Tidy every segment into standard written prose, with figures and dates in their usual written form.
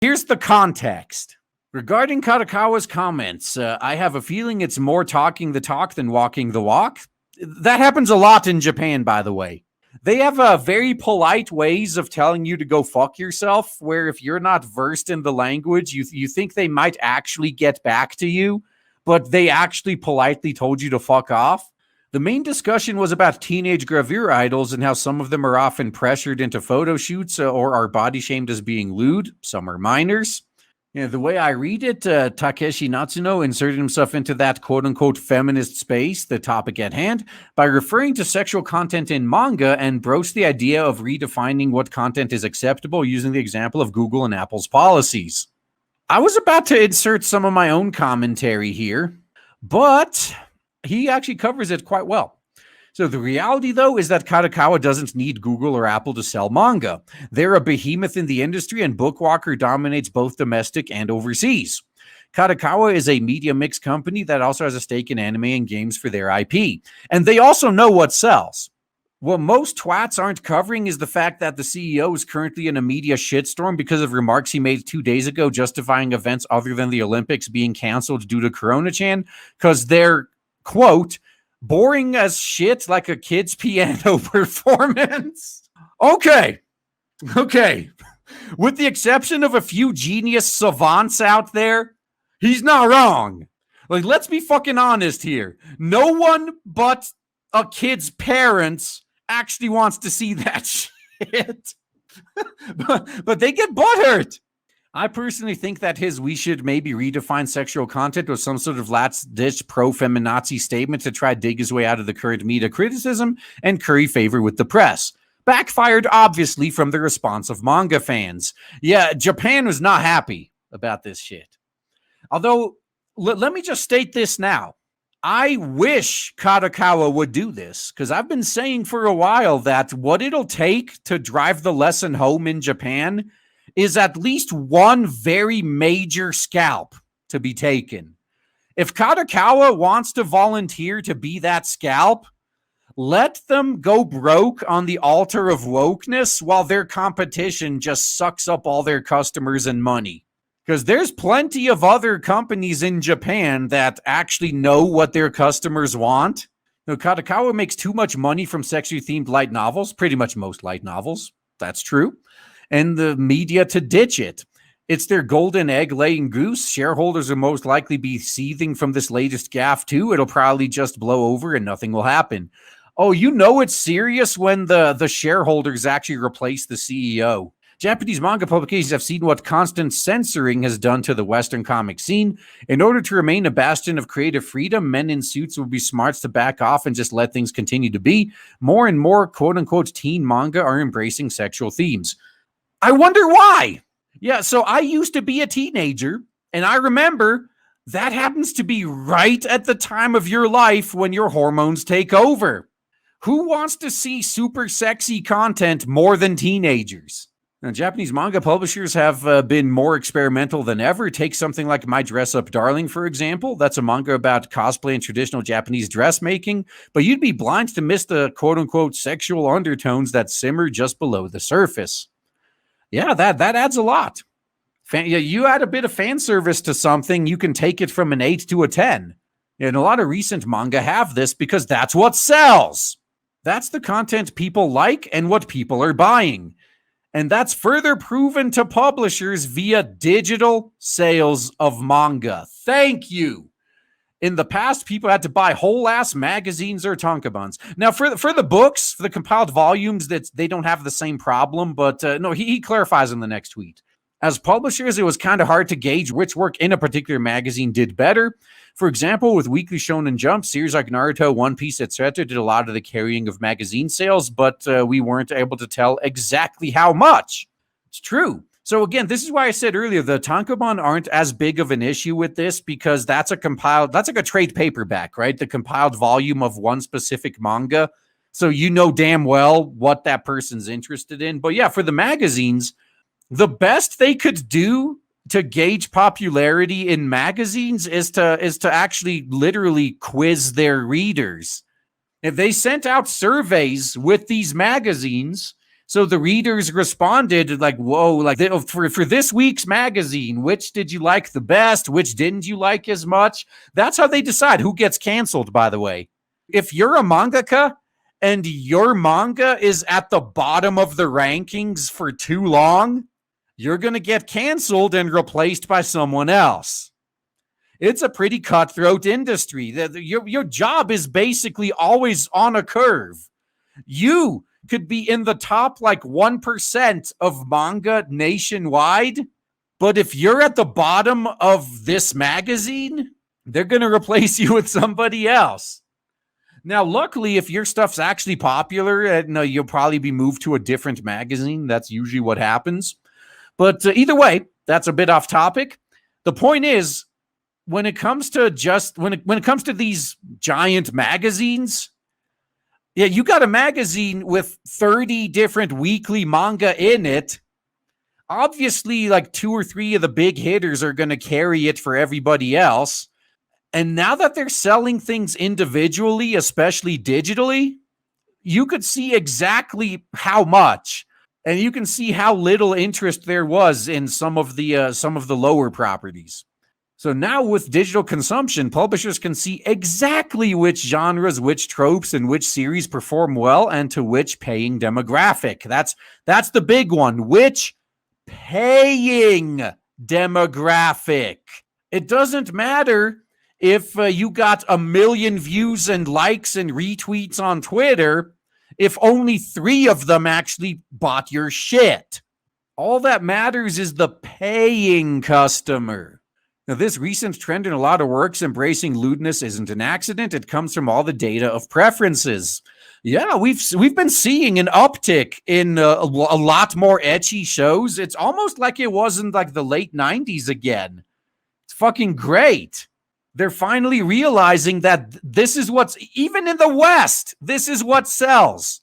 Here's the context. Regarding Kadokawa's comments, I have a feeling it's more talking the talk than walking the walk. That happens a lot in Japan, by the way. They have very polite ways of telling you to go fuck yourself, where if you're not versed in the language, you think they might actually get back to you, but they actually politely told you to fuck off. The main discussion was about teenage gravure idols and how some of them are often pressured into photo shoots or are body shamed as being lewd. Some are minors. The way I read it, Takeshi Natsuno inserted himself into that quote-unquote feminist space, the topic at hand, by referring to sexual content in manga and broached the idea of redefining what content is acceptable using the example of Google and Apple's policies. I was about to insert some of my own commentary here, but he actually covers it quite well. So the reality, though, is that Kadokawa doesn't need Google or Apple to sell manga. They're a behemoth in the industry, and Bookwalker dominates both domestic and overseas. Kadokawa is a media mix company that also has a stake in anime and games for their IP. And they also know what sells. What most twats aren't covering is the fact that the CEO is currently in a media shitstorm because of remarks he made 2 days ago justifying events other than the Olympics being canceled due to Corona-chan, because they're, quote, boring as shit like a kid's piano performance. Okay. With the exception of a few genius savants out there, he's not wrong. Like, let's be fucking honest here. No one but a kid's parents actually wants to see that shit. but they get butthurt. I personally think that we should maybe redefine sexual content with some sort of last-ditch pro-feminazi statement to try to dig his way out of the current media criticism and curry favor with the press. Backfired, obviously, from the response of manga fans. Yeah, Japan was not happy about this shit. Although, let me just state this now. I wish Kadokawa would do this, because I've been saying for a while that what it'll take to drive the lesson home in Japan is at least one very major scalp to be taken. If Kadokawa wants to volunteer to be that scalp, let them go broke on the altar of wokeness while their competition just sucks up all their customers and money. Because there's plenty of other companies in Japan that actually know what their customers want. Kadokawa makes too much money from sexually themed light novels, pretty much most light novels. That's true. And the media to ditch it. It's their golden egg laying goose. Shareholders will most likely be seething from this latest gaffe too. It'll probably just blow over and nothing will happen. Oh, you know it's serious when the shareholders actually replace the CEO. Japanese manga publications have seen what constant censoring has done to the Western comic scene. In order to remain a bastion of creative freedom, men in suits will be smarts to back off and just let things continue to be. More and more quote-unquote teen manga are embracing sexual themes. I wonder why. Yeah, so I used to be a teenager, and I remember that happens to be right at the time of your life when your hormones take over. Who wants to see super sexy content more than teenagers? Now, Japanese manga publishers have been more experimental than ever. Take something like My Dress Up Darling, for example. That's a manga about cosplay and traditional Japanese dressmaking, but you'd be blind to miss the quote-unquote sexual undertones that simmer just below the surface. Yeah, that adds a lot. You add a bit of fan service to something, you can take it from an 8 to a 10. And a lot of recent manga have this because that's what sells. That's the content people like and what people are buying. And that's further proven to publishers via digital sales of manga. Thank you. In the past, people had to buy whole-ass magazines or tankobons. Now, for the books, for the compiled volumes, they don't have the same problem, but no, he clarifies in the next tweet. As publishers, it was kind of hard to gauge which work in a particular magazine did better. For example, with Weekly Shonen Jump, series like Naruto, One Piece, etc. did a lot of the carrying of magazine sales, but we weren't able to tell exactly how much. It's true. So again, this is why I said earlier, the tankobon aren't as big of an issue with this because that's like a trade paperback, right? The compiled volume of one specific manga. So you know damn well what that person's interested in. But yeah, for the magazines, the best they could do to gauge popularity in magazines is to actually literally quiz their readers. If they sent out surveys with these magazines, So the readers responded like, whoa, like for this week's magazine, which did you like the best? Which didn't you like as much? That's how they decide who gets canceled, by the way. If you're a mangaka and your manga is at the bottom of the rankings for too long, you're going to get canceled and replaced by someone else. It's a pretty cutthroat industry. Your job is basically always on a curve. You could be in the top like 1% of manga nationwide, but if you're at the bottom of this magazine, they're going to replace you with somebody else. Now, luckily, if your stuff's actually popular, you'll probably be moved to a different magazine. That's usually what happens. But either way, that's a bit off topic. The point is, when it comes to these giant magazines, yeah, you got a magazine with 30 different weekly manga in it. Obviously, like 2 or 3 of the big hitters are going to carry it for everybody else. And now that they're selling things individually, especially digitally, you could see exactly how much, and you can see how little interest there was in some of the lower properties. So now with digital consumption, publishers can see exactly which genres, which tropes, and which series perform well and to which paying demographic. That's the big one. Which paying demographic. It doesn't matter if you got 1 million views and likes and retweets on Twitter, if only 3 of them actually bought your shit. All that matters is the paying customer. Now, this recent trend in a lot of works embracing lewdness isn't an accident. It comes from all the data of preferences. Yeah, we've been seeing an uptick in a lot more ecchi shows. It's almost like it wasn't like the late 90s again. It's fucking great. They're finally realizing that this is what's, even in the West, this is what sells.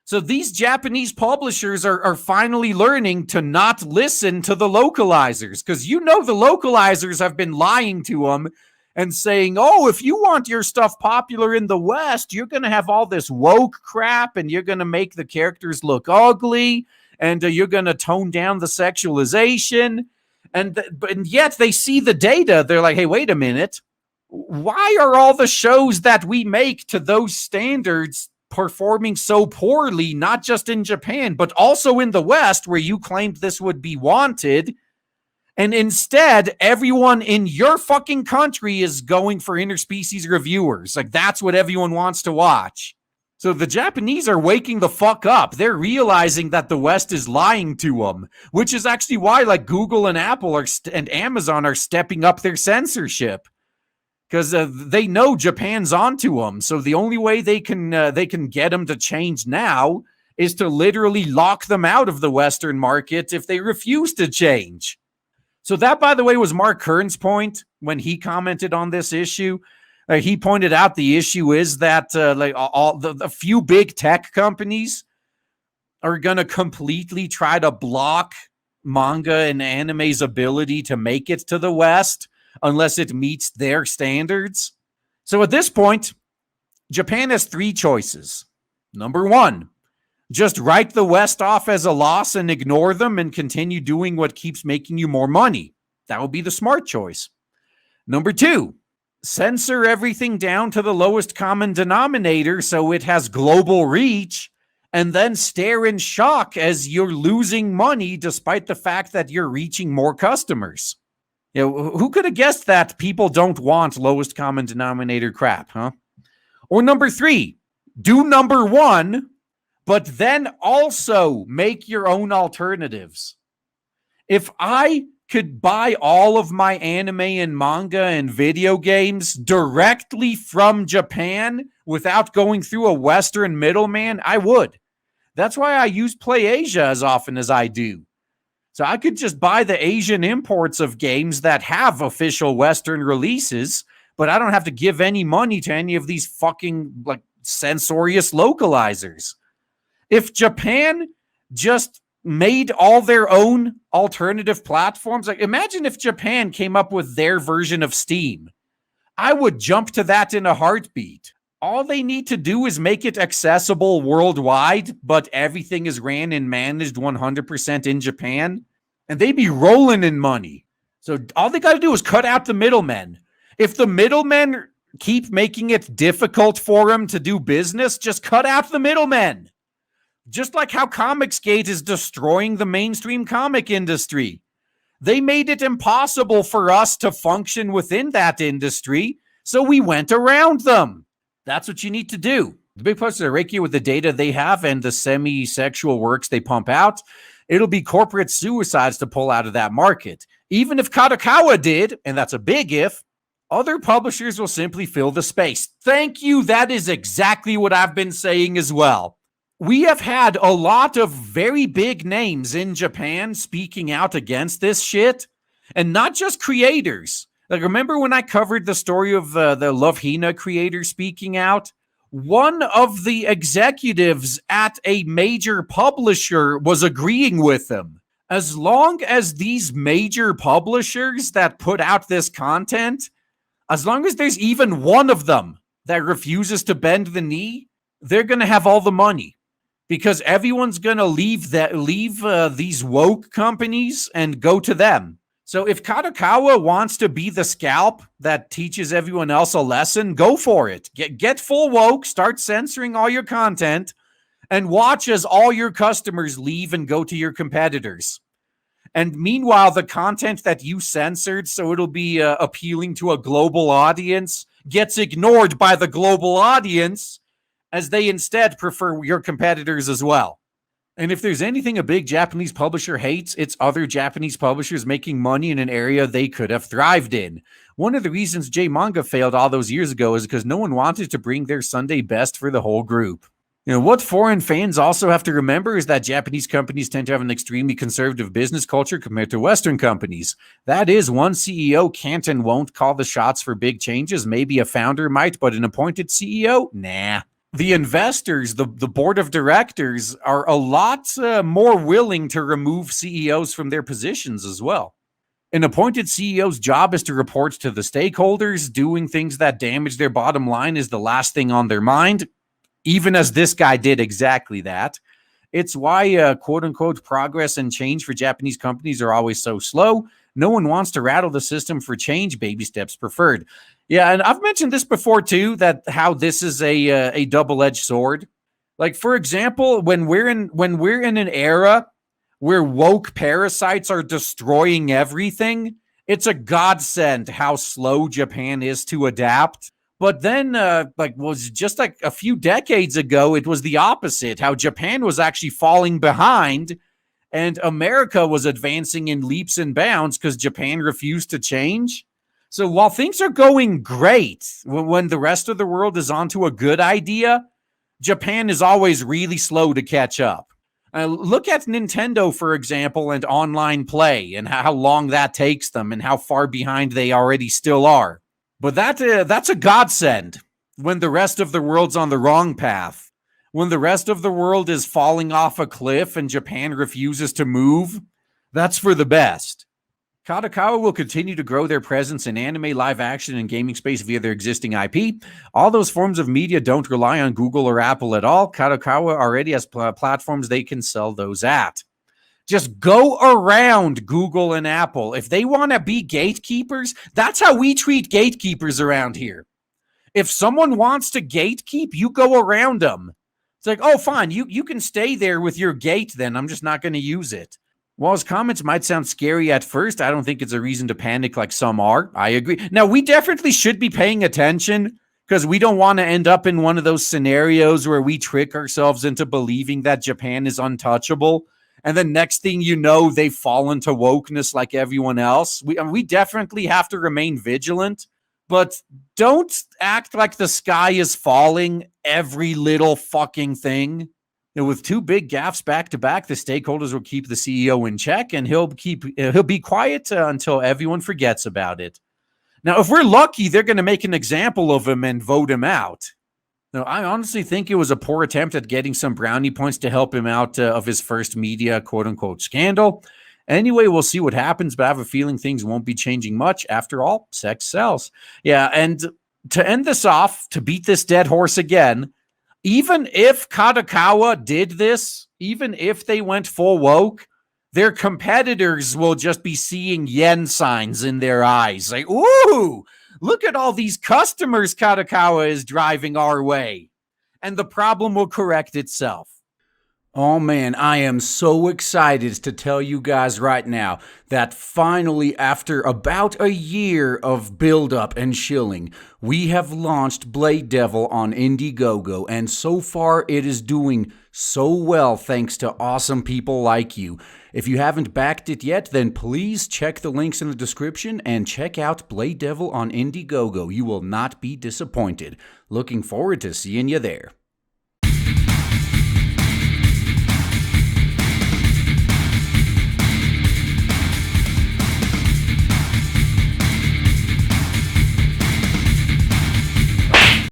So these Japanese publishers are finally learning to not listen to the localizers, because the localizers have been lying to them and saying, oh, if you want your stuff popular in the West, you're going to have all this woke crap and you're going to make the characters look ugly and you're going to tone down the sexualization. And yet they see the data. They're like, hey, wait a minute. Why are all the shows that we make to those standards performing so poorly, not just in Japan, but also in the West, where you claimed this would be wanted? And instead, everyone in your fucking country is going for interspecies reviewers. Like, that's what everyone wants to watch. So the Japanese are waking the fuck up. They're realizing that the West is lying to them, which is actually why like Google and Apple and Amazon are stepping up their censorship. Because they know Japan's onto them. So the only way they can get them to change now is to literally lock them out of the Western market if they refuse to change. So that, by the way, was Mark Kern's point when he commented on this issue. He pointed out the issue is that a few big tech companies are going to completely try to block manga and anime's ability to make it to the West unless it meets their standards. So at this point, Japan has 3 choices. Number 1, just write the West off as a loss and ignore them and continue doing what keeps making you more money. That would be the smart choice. Number 2, censor everything down to the lowest common denominator so it has global reach, and then stare in shock as you're losing money despite the fact that you're reaching more customers. You know, who could have guessed that people don't want lowest common denominator crap, huh? Or number 3, do number 1, but then also make your own alternatives. If I could buy all of my anime and manga and video games directly from Japan without going through a Western middleman, I would. That's why I use PlayAsia as often as I do. So I could just buy the Asian imports of games that have official Western releases, but I don't have to give any money to any of these fucking like censorious localizers. If Japan just made all their own alternative platforms, like imagine if Japan came up with their version of Steam. I would jump to that in a heartbeat. All they need to do is make it accessible worldwide, but everything is ran and managed 100% in Japan, and they'd be rolling in money. So all they got to do is cut out the middlemen. If the middlemen keep making it difficult for them to do business, just cut out the middlemen. Just like how Comicsgate is destroying the mainstream comic industry. They made it impossible for us to function within that industry, so we went around them. That's what you need to do. The big publishers are raking with the data they have and the semi-sexual works they pump out. It'll be corporate suicides to pull out of that market. Even if Kadokawa did, and that's a big if, other publishers will simply fill the space. Thank you. That is exactly what I've been saying as well. We have had a lot of very big names in Japan speaking out against this shit, and not just creators. Like, remember when I covered the story of the Love Hina creator speaking out? One of the executives at a major publisher was agreeing with them. As long as these major publishers that put out this content, as long as there's even one of them that refuses to bend the knee, they're going to have all the money. Because everyone's going to leave these woke companies and go to them. So if Kadokawa wants to be the scalp that teaches everyone else a lesson, go for it. Get full woke, start censoring all your content, and watch as all your customers leave and go to your competitors. And meanwhile, the content that you censored so it'll be appealing to a global audience gets ignored by the global audience, as they instead prefer your competitors as well. And if there's anything a big Japanese publisher hates, it's other Japanese publishers making money in an area they could have thrived in. One of the reasons J-Manga failed all those years ago is because no one wanted to bring their Sunday best for the whole group. You know, what foreign fans also have to remember is that Japanese companies tend to have an extremely conservative business culture compared to Western companies. That is, one CEO can't and won't call the shots for big changes. Maybe a founder might, but an appointed CEO? Nah. The investors, the board of directors, are a lot more willing to remove CEOs from their positions as well. An appointed CEO's job is to report to the stakeholders. Doing things that damage their bottom line is the last thing on their mind, even as this guy did exactly that. It's why, quote-unquote, progress and change for Japanese companies are always so slow. No one wants to rattle the system for change. Baby steps preferred. Yeah, and I've mentioned this before too, that how this is a double-edged sword. Like, for example, when we're in an era where woke parasites are destroying everything, it's a godsend how slow Japan is to adapt. But then, was just like a few decades ago, it was the opposite. How Japan was actually falling behind, and America was advancing in leaps and bounds because Japan refused to change. So while things are going great, when the rest of the world is onto a good idea, Japan is always really slow to catch up. Look at Nintendo, for example, and online play, and how long that takes them, and how far behind they already still are. But that's a godsend when the rest of the world's on the wrong path. When the rest of the world is falling off a cliff and Japan refuses to move, that's for the best. Kadokawa will continue to grow their presence in anime, live action, and gaming space via their existing IP. All those forms of media don't rely on Google or Apple at all. Kadokawa already has platforms they can sell those at. Just go around Google and Apple. If they want to be gatekeepers, that's how we treat gatekeepers around here. If someone wants to gatekeep, you go around them. It's like, oh, fine, you can stay there with your gate then. I'm just not going to use it. While his comments might sound scary at first, I don't think it's a reason to panic like some are. I agree. Now, we definitely should be paying attention because we don't want to end up in one of those scenarios where we trick ourselves into believing that Japan is untouchable. And then next thing you know, they fall into wokeness like everyone else. We definitely have to remain vigilant, but don't act like the sky is falling every little fucking thing. And with two big gaffes back to back, the stakeholders will keep the CEO in check, and he'll be quiet until everyone forgets about it. Now, if we're lucky, they're going to make an example of him and vote him out. Now, I honestly think it was a poor attempt at getting some brownie points to help him out of his first media quote-unquote scandal. Anyway, we'll see what happens, but I have a feeling things won't be changing much. After all, sex sells. Yeah, and to end this off, to beat this dead horse again, even if Kadokawa did this, even if they went full woke, their competitors will just be seeing yen signs in their eyes. Like, ooh, look at all these customers Kadokawa is driving our way. And the problem will correct itself. Oh man, I am so excited to tell you guys right now that finally, after about a year of build-up and shilling, we have launched Blade Devil on Indiegogo, and so far it is doing so well thanks to awesome people like you. If you haven't backed it yet, then please check the links in the description and check out Blade Devil on Indiegogo. You will not be disappointed. Looking forward to seeing you there.